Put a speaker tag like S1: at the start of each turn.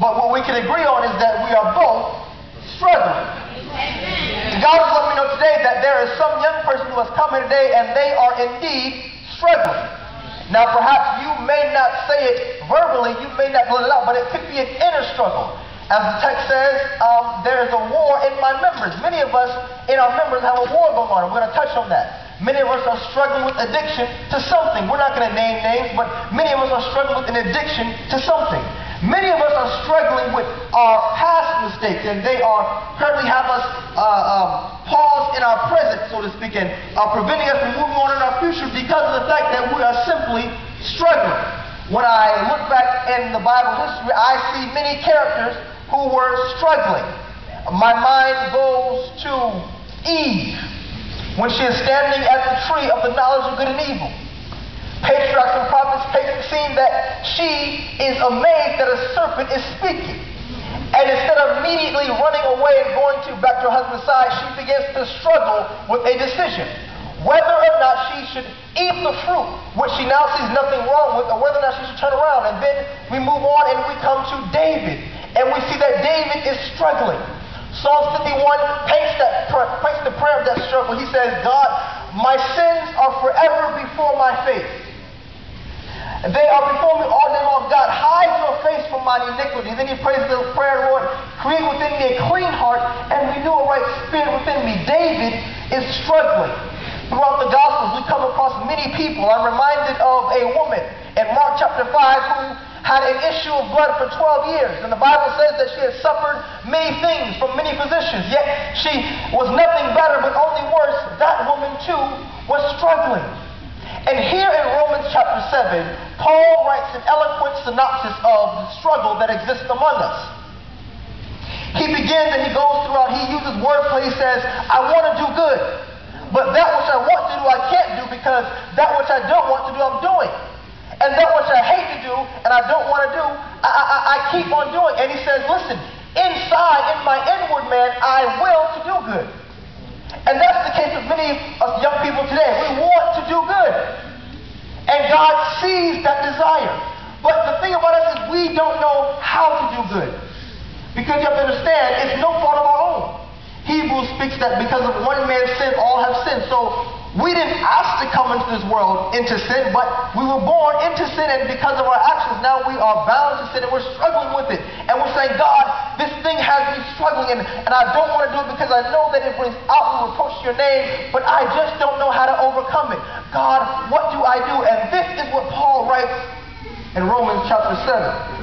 S1: But what we can agree on is that we are both struggling. And God has let me know today that there is some young person who has come here today and they are indeed struggling. Now perhaps you may not say it verbally, you may not let it out, but it could be an inner struggle. As the text says, there is a war in my members. Many of us in our members have a war going on. We're going to touch on that. Many of us are struggling with addiction to something. We're not going to name names, but many of us are struggling with an addiction to something. Many of us are struggling with our past mistakes, and they currently have us paused in our present, so to speak, and are preventing us from moving on in our future because of the fact that we are simply struggling. When I look back in the Bible history, I see many characters who were struggling. My mind goes to Eve, when she is standing at the tree of the knowledge of good and evil. Patriarchs and prophets take the scene that she is amazed that a serpent is speaking. And instead of immediately running away and going back to her husband's side, she begins to struggle with a decision. Whether or not she should eat the fruit, which she now sees nothing wrong with, or whether or not she should turn around. And then we move on and we come to David. And we see that David is struggling. Psalm 51 paints the prayer of that struggle. He says, God, my sins are forever before my face. They are before me all day long. God, hide your face from my iniquity. Then he prays the prayer, Lord, create within me a clean heart and renew a right spirit within me. David is struggling. Throughout the Gospels, we come across many people. I'm reminded of a woman in Mark chapter 5 who had an issue of blood for 12 years. And the Bible says that she had suffered many things from many physicians. Yet she was nothing better, but only worse. That woman too was struggling. And here in Romans chapter 7, Paul writes an eloquent synopsis of the struggle that exists among us. He begins and he goes throughout, he uses wordplay. He says, I want to do good, but that which I want to do, I can't do, because that which I don't want to do, I'm doing. And that which I hate to do and I don't want to do, I keep on doing. And he says, listen, inside, in my inward man, I will to do good. And that's the case with many of young people today. We want to do good. And God sees that desire. But the thing about us is we don't know how to do good. Because you have to understand, it's no fault of our own. Hebrews speaks that because of one man's sin, all have sinned. So we didn't ask to come into this world into sin, but we were born into sin, and because of our actions, now we are bound to sin, and we're struggling with it. And we're saying, God, this thing has me struggling, and I don't want to do it because I know that it brings outward reproach to your name, but I just don't know how to overcome it. God, what do I do? And this is what Paul writes in Romans chapter 7.